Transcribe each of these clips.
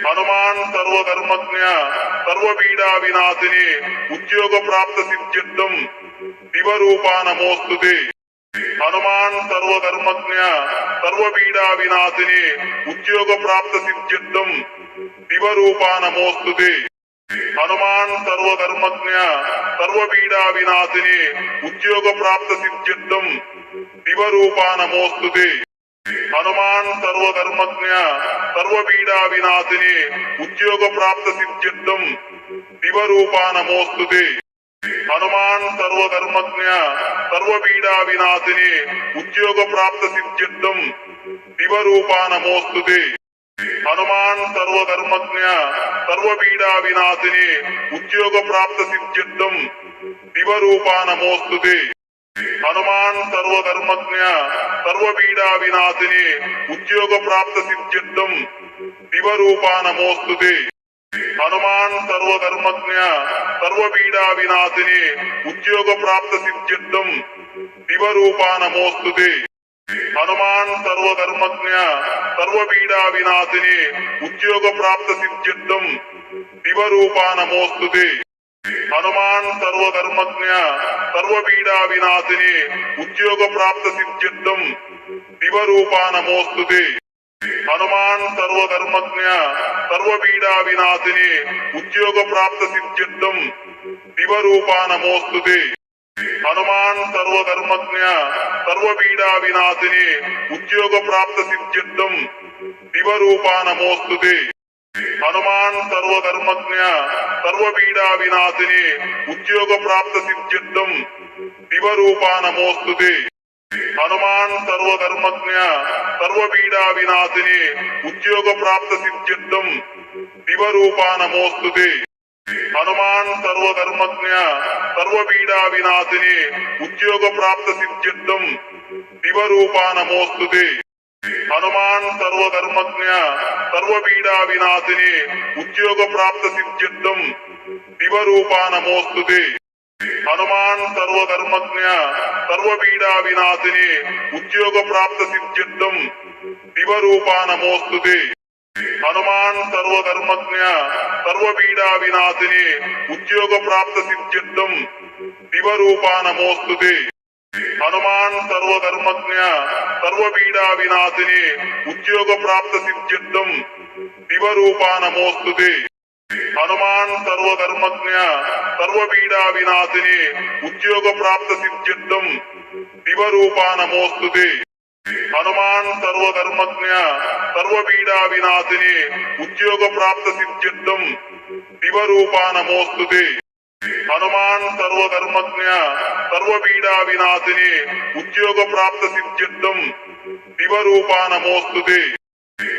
हनुमान सर्वधर्मज्ञ सर्वपीडा विनाशिने उद्योग प्राप्त सिद्ध्यर्थम दिवरूपा नमोस्तुते। हनुमान सर्वधर्मज्ञ सर्वपीडा विनाशिने उद्योग प्राप्त सिद्ध्यर्थम दिवरूपा नमोस्तुते। हनुमान सर्वधर्मज्ञ सर्वपीडा विनाशिने उद्योग प्राप्त सिद्ध्यर्थम दिवरूपा नमोस्तुते। हनुमान सर्वधर्मज्ञ सर्वपीडा विनाशिने उद्योग प्राप्त सिद्ध्यर्थम दिवरूपा नमोस्तुते। हनुमान सर्वधर्मज्ञ सर्वपीडा विनाशिने उद्योग प्राप्त सिद्ध्यर्थम दिवरूपा नमोस्तुते। हनुमान सर्वधर्मज्ञ सर्वपीडा विनाशिने उद्योग प्राप्त सिद्ध्यर्थम दिवरूपा नमोस्तुते। हनुमान सर्वधर्मज्ञ सर्वपीडा विनाशिने उद्योग प्राप्त सिद्ध्यर्थम दिवरूपा नमोस्तुते। हनुमान सर्वधर्मज्ञ सर्वपीडा विनाशिने उद्योग प्राप्त सिद्ध्यर्थम दिवरूपा नमोस्तुते। हनुमान सर्वधर्मज्ञ सर्वपीडा विनाशिने उद्योग प्राप्त सिद्ध्यर्थम दिवरूपा नमोस्तुते। हनुमान सर्वधर्मज्ञ सर्वपीडा विनाशिने उद्योग प्राप्त सिद्ध्यर्थम दिवरूपा नमोस्तुते। हनुमान सर्वधर्मज्ञ सर्वपीडा विनाशिने उद्योग प्राप्त सिद्ध्यर्थम दिवरूपा नमोस्तुते। हनुमान सर्वधर्मज्ञ सर्वपीडा विनाशिने उद्योग प्राप्त सिद्ध्यर्थम दिवरूपा नमोस्तुते। हनुमान सर्वधर्मज्ञ सर्वपीडा विनाशिने उद्योग प्राप्त सिद्ध्यर्थम दिवरूपा नमोस्तुते। हनुमान सर्वधर्मज्ञ सर्वपीडा विनाशिने उद्योग प्राप्त सिद्ध्यर्थम दिवरूपा नमोस्तुते। हनुमान सर्वधर्मज्ञ सर्वपीडा विनाशिने उद्योग प्राप्त सिद्ध्यर्थम दिवरूपा नमोस्तुते। हनुमान सर्वधर्मज्ञ सर्वपीडा विनाशिने उद्योग प्राप्त सिद्ध्यर्थम दिवरूपा नमोस्तुते। हनुमान सर्वधर्मज्ञ सर्वपीडा विनाशिने उद्योग प्राप्त सिद्ध्यर्थम दिवरूपा नमोस्तुते। हनुमान सर्वधर्मज्ञ सर्वपीडा विनाशिने उद्योग प्राप्त सिद्ध्यर्थम दिवरूपा नमोस्तुते। हनुमान सर्वधर्मज्ञ सर्वपीडा विनाशिने उद्योग प्राप्त सिद्ध्यर्थम दिवरूपा नमोस्तुते। हनुमान सर्वधर्मज्ञ सर्वपीडा विनाशिने उद्योग प्राप्त सिद्ध्यर्थम दिवरूपा नमोस्तुते। हनुमान सर्वधर्मज्ञ सर्वपीडा विनाशिने उद्योग प्राप्त सिद्ध्यर्थम दिवरूपा नमोस्तुते। हनुमान सर्वधर्मज्ञ सर्वपीडा विनाशिने उद्योग प्राप्त सिद्ध्यर्थम दिवरूपा नमोस्तुते।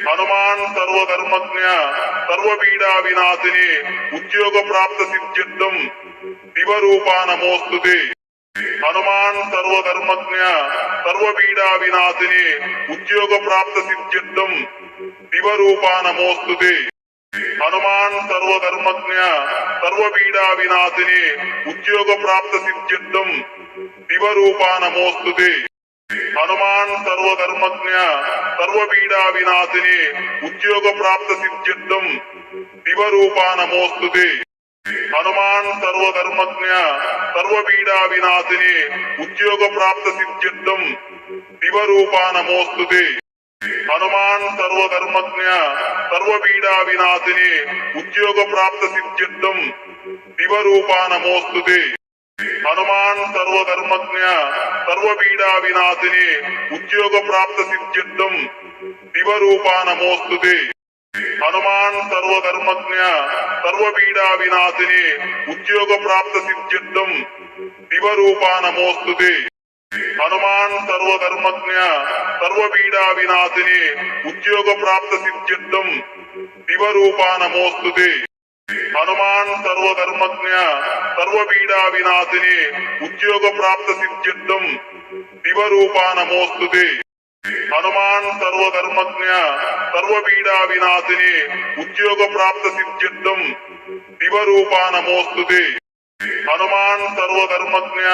हनुमान सर्वधर्मज्ञ सर्वपीडा विनाशिने उद्योग प्राप्त सिद्ध्यर्थम दिवरूपा नमोस्तुते। हनुमान सर्वधर्मज्ञ सर्वपीडा विनाशिने उद्योग प्राप्त सिद्ध्यर्थम दिवरूपा नमोस्तुते। हनुमान सर्वधर्मज्ञ सर्वपीडा विनाशिने उद्योग प्राप्त सिद्ध्यर्थम दिवरूपा नमोस्तुते। हनुमान सर्वधर्मज्ञ सर्वपीडा विनाशिने उद्योग प्राप्त सिद्ध्यर्थम दिवरूपा नमोस्तुते। हनुमान सर्वधर्मज्ञ सर्वपीडा विनाशिने उद्योग प्राप्त सिद्ध्यर्थम दिवरूपा नमोस्तुते। हनुमान सर्वधर्मज्ञ सर्वपीडा विनाशिने उद्योग प्राप्त सिद्ध्यर्थम दिवरूपा नमोस्तुते। हनुमान सर्वधर्मज्ञ सर्वपीडा विनाशिने उद्योग प्राप्त सिद्ध्यर्थम दिवरूपा नमोस्तुते। हनुमान सर्वधर्मज्ञ सर्वपीडा विनाशिने उद्योग प्राप्त सिद्ध्यर्थम दिवरूपा नमोस्तुते। हनुमान सर्वधर्मज्ञ सर्वपीडा विनाशिने उद्योग प्राप्त सिद्ध्यर्थम दिवरूपा नमोस्तुते। हनुमान सर्वधर्मज्ञ सर्वपीडा विनाशिने उद्योग प्राप्त सिद्ध्यर्थम दिवरूपा नमोस्तुते। हनुमान सर्वधर्मज्ञ सर्वपीडा विनाशिने उद्योग प्राप्त सिद्ध्यर्थम दिवरूपा नमोस्तुते। हनुमान सर्वधर्मज्ञ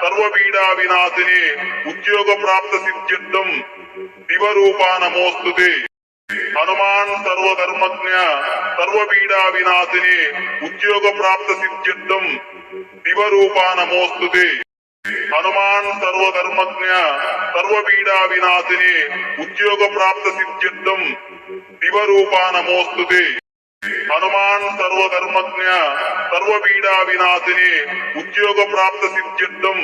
सर्वपीडा विनाशिने उद्योग प्राप्त सिद्ध्यर्थम दिवरूपा नमोस्तुते। హనుమాన్ సర్వధర్మజ్ఞ సర్వపీడా వినాశిని ఉద్యోగ ప్రాప్త సిద్ధ్యర్థం దివరూపా నమోస్తుతే హనుమాన్ సర్వధర్మజ్ఞ సర్వపీడా వినాశిని ఉద్యోగ ప్రాప్త సిద్ధ్యర్థం దివరూపా నమోస్తుతే హనుమాన్ సర్వధర్మజ్ఞ సర్వపీడా వినాశిని ఉద్యోగ ప్రాప్త సిద్ధ్యర్థం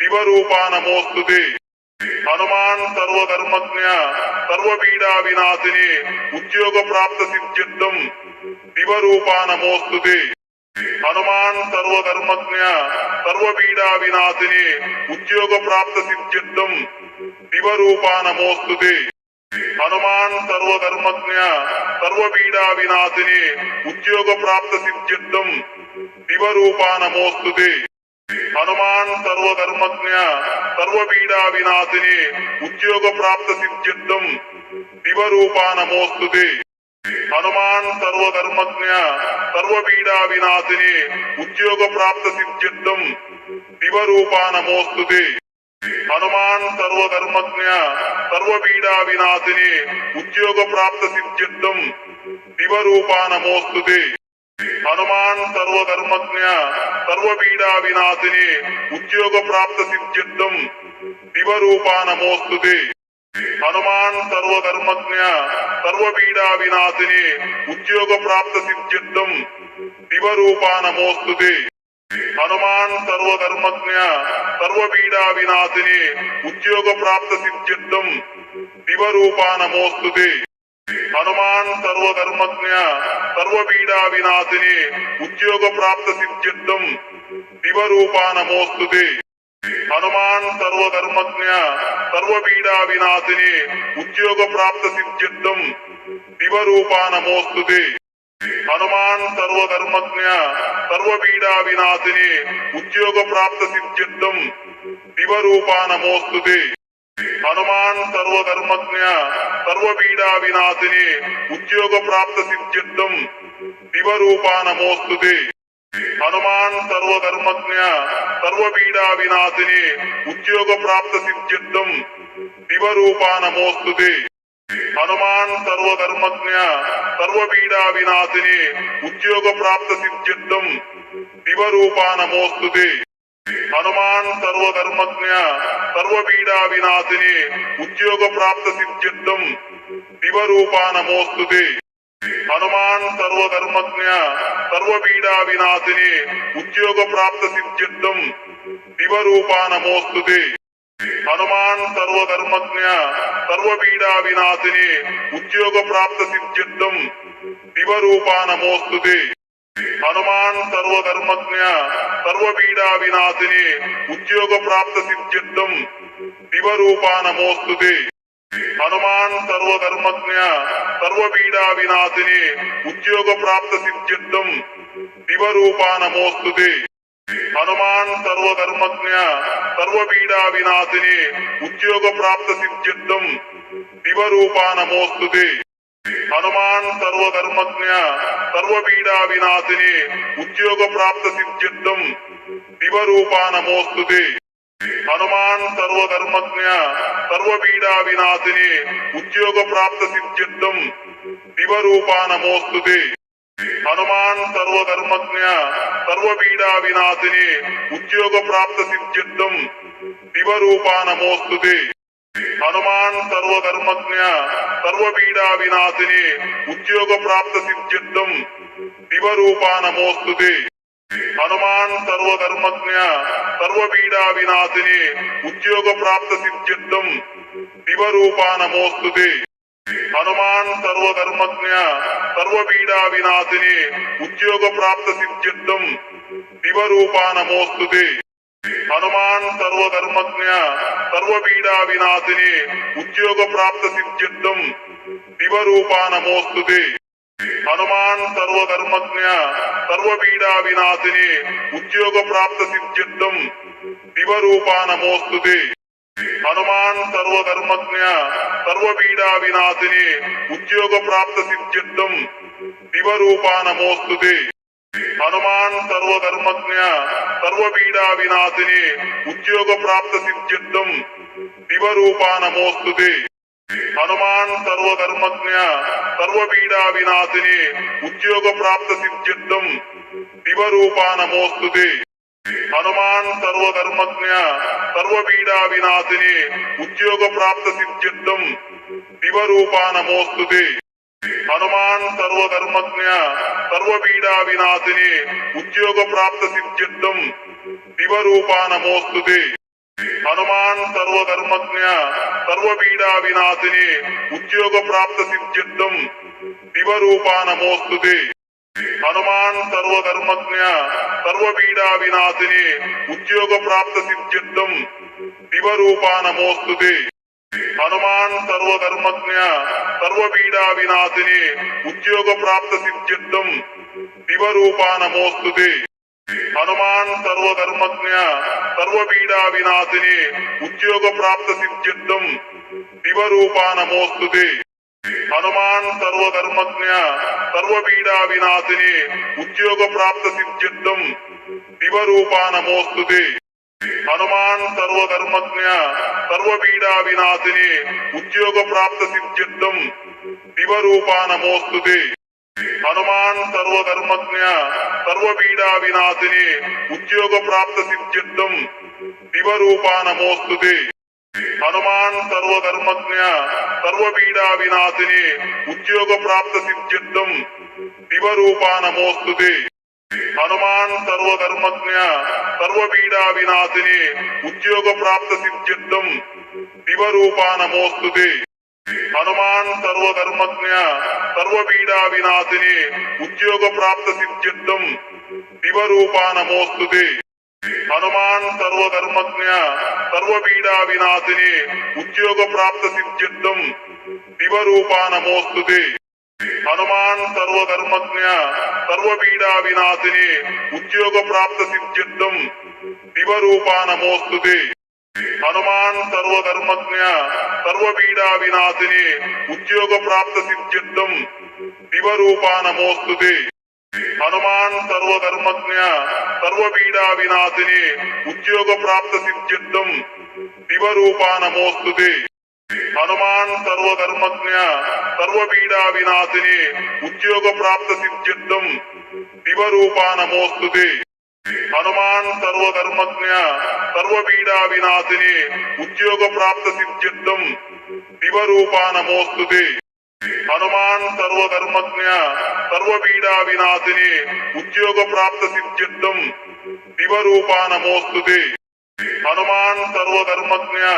దివరూపా నమోస్తుతే హనుమాన్ సర్వధర్మజ్ఞ సర్వపీడా వినాశిని ఉద్యోగ ప్రాప్త సిద్ధ్యర్థం దివరూపా నమోస్తుతే హనుమాన్ సర్వధర్మజ్ఞ సర్వపీడా వినాశిని ఉద్యోగ ప్రాప్త సిద్ధ్యర్థం దివరూపా నమోస్తుతే హనుమాన్ సర్వధర్మజ్ఞ సర్వపీడా వినాశిని ఉద్యోగ ప్రాప్త సిద్ధ్యర్థం దివరూపా నమోస్తుతే హనుమాన్ సర్వధర్మజ్ఞ సర్వపీడా వినాశిని ఉద్యోగ ప్రాప్త సిద్ధ్యర్థం దివరూపా నమోస్తుతే హనుమాన్ సర్వధర్మజ్ఞ సర్వపీడా వినాశిని ఉద్యోగ ప్రాప్త సిద్ధ్యర్థం దివరూపా నమోస్తుతే హనుమాన్ సర్వధర్మజ్ఞ సర్వపీడా వినాశిని ఉద్యోగ ప్రాప్త సిద్ధ్యర్థం దివరూపా నమోస్తుతే హనుమాన్ సర్వధర్మజ్ఞ సర్వపీడా వినాశిని ఉద్యోగ ప్రాప్త సిద్ధ్యర్థం దివరూపా నమోస్తుతే హనుమాన్ సర్వధర్మజ్ఞ సర్వపీడా వినాశిని ఉద్యోగ ప్రాప్త సిద్ధ్యర్థం దివరూపా నమోస్తుతే హనుమాన్ సర్వధర్మజ్ఞ సర్వపీడా వినాశిని ఉద్యోగ ప్రాప్త సిద్ధ్యర్థం దివరూపా నమోస్తుతే హనుమాన్ సర్వధర్మజ్ఞ సర్వపీడా వినాశిని ఉద్యోగ ప్రాప్త సిద్ధ్యర్థం దివరూపా నమోస్తుతే హనుమాన్ సర్వధర్మజ్ఞ సర్వపీడా వినాశిని ఉద్యోగ ప్రాప్త సిద్ధ్యర్థం దివరూపా నమోస్తుతే హనుమాన్ సర్వధర్మజ్ఞ సర్వపీడా వినాశిని ఉద్యోగ ప్రాప్త సిద్ధ్యర్థం దివరూపా నమోస్తుతే హనుమాన్ సర్వధర్మజ్ఞ సర్వపీడా వినాశిని ఉద్యోగ ప్రాప్త సిద్ధ్యర్థం దివరూపా నమోస్తుతే హనుమాన్ సర్వధర్మజ్ఞ సర్వపీడా వినాశిని ఉద్యోగ ప్రాప్త సిద్ధ్యర్థం దివరూపా నమోస్తుతే హనుమాన్ సర్వధర్మజ్ఞ సర్వపీడా వినాశిని ఉద్యోగ ప్రాప్త సిద్ధ్యర్థం దివరూపా నమోస్తుతే హనుమాన్ సర్వధర్మజ్ఞ సర్వపీడా వినాశిని ఉద్యోగ ప్రాప్త సిద్ధ్యర్థం దివరూపా నమోస్తుతే హనుమాన్ సర్వధర్మజ్ఞ సర్వపీడా వినాశిని ఉద్యోగ ప్రాప్త సిద్ధ్యర్థం దివరూపా నమోస్తుతే హనుమాన్ సర్వధర్మజ్ఞ సర్వపీడా వినాశిని ఉద్యోగ ప్రాప్త సిద్ధ్యర్థం దివరూపా నమోస్తుతే హనుమాన్ సర్వధర్మజ్ఞ సర్వపీడా వినాశిని ఉద్యోగ ప్రాప్త సిద్ధ్యర్థం దివరూపా నమోస్తుతే హనుమాన్ సర్వధర్మజ్ఞ సర్వపీడా వినాశిని ఉద్యోగ ప్రాప్త సిద్ధ్యర్థం దివరూపా నమోస్తుతే హనుమాన్ సర్వధర్మజ్ఞ సర్వపీడా వినాశిని ఉద్యోగ ప్రాప్త సిద్ధ్యర్థం దివరూపా నమోస్తుతే హనుమాన్ సర్వధర్మజ్ఞ సర్వపీడా వినాశిని ఉద్యోగ ప్రాప్త సిద్ధ్యర్థం దివరూపా నమోస్తుతే హనుమాన్ సర్వధర్మజ్ఞ సర్వపీడా వినాశిని ఉద్యోగ ప్రాప్త సిద్ధ్యర్థం దివరూపా నమోస్తుతే హనుమాన్ సర్వధర్మజ్ఞ సర్వపీడా వినాశిని ఉద్యోగ ప్రాప్త సిద్ధ్యర్థం దివరూపా నమోస్తుతే హనుమాన్ సర్వధర్మజ్ఞ సర్వపీడా వినాశిని ఉద్యోగ ప్రాప్త సిద్ధ్యర్థం దివరూపా నమోస్తుతే హనుమాన్ సర్వధర్మజ్ఞ సర్వపీడా వినాశిని ఉద్యోగ ప్రాప్త సిద్ధ్యర్థం దివరూపా నమోస్తుతే హనుమాన్ సర్వధర్మజ్ఞ సర్వపీడా వినాశిని ఉద్యోగ ప్రాప్త సిద్ధ్యర్థం దివరూపా నమోస్తుతే హనుమాన్ సర్వధర్మజ్ఞ సర్వపీడా వినాశిని ఉద్యోగ ప్రాప్త సిద్ధ్యర్థం దివరూపా నమోస్తుతే హనుమాన్ సర్వధర్మజ్ఞ సర్వపీడా వినాశిని ఉద్యోగ ప్రాప్త సిద్ధ్యర్థం దివరూపా నమోస్తుతే హనుమాన్ సర్వధర్మజ్ఞ సర్వపీడా వినాశిని ఉద్యోగ ప్రాప్త సిద్ధ్యర్థం దివరూపా నమోస్తుతే హనుమాన్ సర్వధర్మజ్ఞ సర్వపీడా వినాశిని ఉద్యోగ ప్రాప్త సిద్ధ్యర్థం దివరూపా నమోస్తుతే హనుమాన్ సర్వధర్మజ్ఞ సర్వపీడా వినాశిని ఉద్యోగ ప్రాప్త సిద్ధ్యర్థం దివరూపా నమోస్తుతే హనుమాన్ సర్వధర్మజ్ఞ సర్వపీడా వినాశిని ఉద్యోగ ప్రాప్త సిద్ధ్యర్థం దివరూపా నమోస్తుతే హనుమాన్ సర్వధర్మజ్ఞ సర్వపీడా వినాశిని ఉద్యోగ ప్రాప్త సిద్ధ్యర్థం దివరూపా నమోస్తుతే హనుమాన్ సర్వధర్మజ్ఞ సర్వపీడా వినాశిని ఉద్యోగ ప్రాప్త సిద్ధ్యర్థం దివరూపా నమోస్తుతే హనుమాన్ సర్వధర్మజ్ఞ సర్వపీడా వినాశిని ఉద్యోగ ప్రాప్త సిద్ధ్యర్థం దివరూపా నమోస్తుతే హనుమాన్ సర్వధర్మజ్ఞ సర్వపీడా వినాశిని ఉద్యోగ ప్రాప్త సిద్ధ్యర్థం దివరూపా నమోస్తుతే హనుమాన్ సర్వధర్మజ్ఞ సర్వపీడా వినాశిని ఉద్యోగ ప్రాప్త సిద్ధ్యర్థం దివరూపా నమోస్తుతే హనుమాన్ సర్వధర్మజ్ఞ సర్వపీడా వినాశిని ఉద్యోగ ప్రాప్త సిద్ధ్యర్థం దివరూపా నమోస్తుతే హనుమాన్ సర్వధర్మజ్ఞ సర్వపీడా వినాశిని ఉద్యోగ ప్రాప్త సిద్ధ్యర్థం దివరూపా నమోస్తుతే హనుమాన్ సర్వధర్మజ్ఞ సర్వపీడా వినాశిని ఉద్యోగ ప్రాప్త సిద్ధ్యర్థం దివరూపా నమోస్తుతే హనుమాన్ సర్వధర్మజ్ఞ సర్వపీడా వినాశిని ఉద్యోగ ప్రాప్త సిద్ధ్యర్థం దివరూపా నమోస్తుతే హనుమాన్ సర్వధర్మజ్ఞ సర్వపీడా వినాశిని ఉద్యోగ ప్రాప్త సిద్ధ్యర్థం దివరూపా నమోస్తుతే హనుమాన్ సర్వధర్మజ్ఞ సర్వపీడా వినాశిని ఉద్యోగ ప్రాప్త సిద్ధ్యర్థం దివరూపా నమోస్తుతే హనుమాన్ సర్వధర్మజ్ఞ సర్వపీడా వినాశిని ఉద్యోగ ప్రాప్త సిద్ధ్యర్థం దివరూపా నమోస్తుతే హనుమాన్ సర్వధర్మజ్ఞ సర్వపీడా వినాశిని ఉద్యోగ ప్రాప్త సిద్ధ్యర్థం దివరూపా నమోస్తుతే హనుమాన్ సర్వధర్మజ్ఞ సర్వపీడా వినాశిని ఉద్యోగ ప్రాప్త సిద్ధ్యర్థం దివరూపా నమోస్తుతే హనుమాన్ సర్వధర్మజ్ఞ సర్వపీడా వినాశిని ఉద్యోగ ప్రాప్త సిద్ధ్యర్థం దివరూపా నమోస్తుతే హనుమాన్ సర్వధర్మజ్ఞ సర్వపీడా వినాశిని ఉద్యోగ ప్రాప్త సిద్ధ్యర్థం దివరూపా నమోస్తుతే హనుమాన్ సర్వధర్మజ్ఞ సర్వపీడా వినాశిని ఉద్యోగ ప్రాప్త సిద్ధ్యర్థం దివరూపా నమోస్తుతే హనుమాన్ సర్వధర్మజ్ఞ సర్వపీడా వినాశిని ఉద్యోగ ప్రాప్త సిద్ధ్యర్థం దివరూపా నమోస్తుతే హనుమాన్ సర్వధర్మజ్ఞ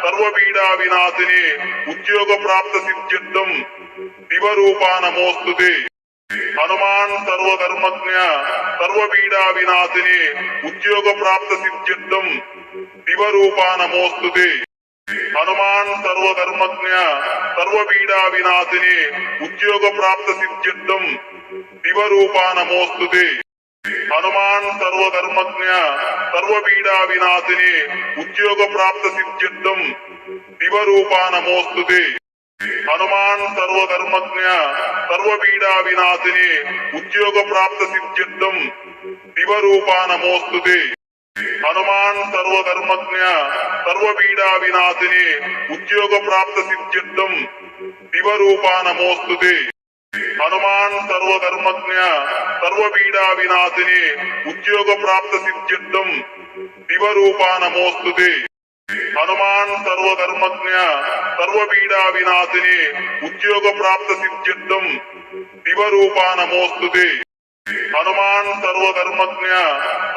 సర్వపీడా వినాశిని ఉద్యోగ ప్రాప్త సిద్ధ్యర్థం దివరూపా నమోస్తుతే హనుమాన్ సర్వధర్మజ్ఞ సర్వపీడా వినాశిని ఉద్యోగ ప్రాప్త సిద్ధ్యర్థం దివరూపా నమోస్తుతే హనుమాన్ సర్వధర్మజ్ఞ సర్వపీడా వినాశిని ఉద్యోగ ప్రాప్త సిద్ధ్యర్థం దివరూపా నమోస్తుతే హనుమాన్ సర్వధర్మజ్ఞ సర్వపీడా వినాశిని ఉద్యోగ ప్రాప్త సిద్ధ్యర్థం దివరూపా నమోస్తుతే హనుమాన్ సర్వధర్మజ్ఞ సర్వపీడా వినాశిని ఉద్యోగ ప్రాప్త సిద్ధ్యర్థం దివరూపా నమోస్తుతే హనుమాన్ సర్వధర్మజ్ఞ సర్వపీడా వినాశిని ఉద్యోగ ప్రాప్త సిద్ధ్యర్థం దివరూపా నమోస్తుతే హనుమాన్ సర్వధర్మజ్ఞ సర్వపీడా వినాశిని ఉద్యోగ ప్రాప్త సిద్ధ్యర్థం దివరూపా నమోస్తుతే హనుమాన్ సర్వధర్మజ్ఞ సర్వపీడా వినాశిని ఉద్యోగ ప్రాప్త సిద్ధ్యర్థం దివరూపా నమోస్తుతే హనుమాన్ సర్వధర్మజ్ఞ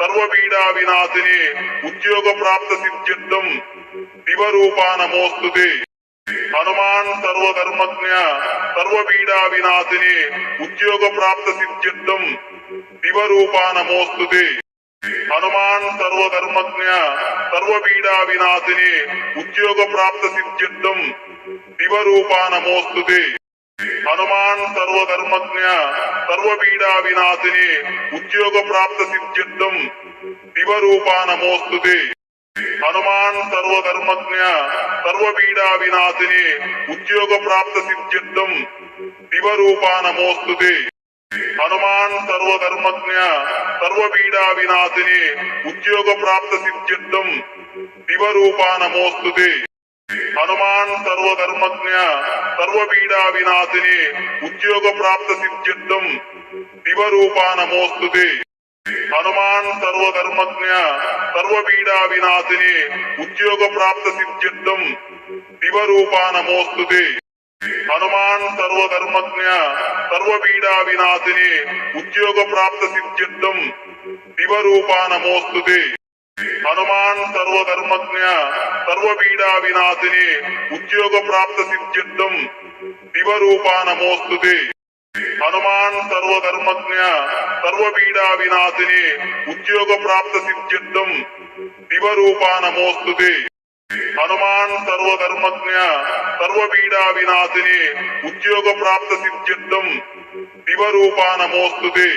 సర్వపీడా వినాశిని ఉద్యోగ ప్రాప్త సిద్ధ్యర్థం దివరూపా నమోస్తుతే హనుమాన్ సర్వధర్మజ్ఞ సర్వపీడా వినాశిని ఉద్యోగ ప్రాప్త సిద్ధ్యర్థం దివరూపా నమోస్తుతే హనుమాన్ సర్వధర్మజ్ఞ సర్వపీడా వినాశిని ఉద్యోగ ప్రాప్త సిద్ధ్యర్థం దివరూపా నమోస్తుతే హనుమాన్ సర్వధర్మజ్ఞ సర్వపీడా వినాశిని ఉద్యోగ ప్రాప్త సిద్ధ్యర్థం దివరూపా నమోస్తుతే హనుమాన్ సర్వధర్మజ్ఞ సర్వపీడా వినాశిని ఉద్యోగ ప్రాప్త సిద్ధ్యర్థం దివరూపా నమోస్తుతే హనుమాన్ సర్వధర్మజ్ఞ సర్వపీడా వినాశిని ఉద్యోగ ప్రాప్త సిద్ధ్యర్థం దివరూపా నమోస్తుతే హనుమాన్ సర్వధర్మజ్ఞ సర్వపీడా వినాశినే ఉద్యోగ ప్రాప్త సిద్ధ్యర్థం దివరూపా నమోస్తుతే హనుమాన్ సర్వధర్మజ్ఞ సర్వపీడా వినాశినే ఉద్యోగ ప్రాప్త సిద్ధ్యర్థం దివరూపా నమోస్తుతే హనుమాన్ సర్వధర్మజ్ఞ సర్వపీడా వినాశినే ఉద్యోగ ప్రాప్త సిద్ధ్యర్థం దివరూపా నమోస్తుతే హనుమాన్ సర్వధర్మజ్ఞ సర్వపీడా వినాశినే ఉద్యోగ ప్రాప్త సిద్ధ్యర్థం దివరూపా నమోస్తుతే హనుమాన్ సర్వధర్మజ్ఞ సర్వపీడా వినాశినే ఉద్యోగ ప్రాప్త సిద్ధ్యర్థం దివరూపా నమోస్తుతే హనుమాన్ సర్వధర్మజ్ఞ సర్వపీడా వినాశినే ఉద్యోగ ప్రాప్త సిద్ధ్యర్థం దివరూపా నమోస్తుతే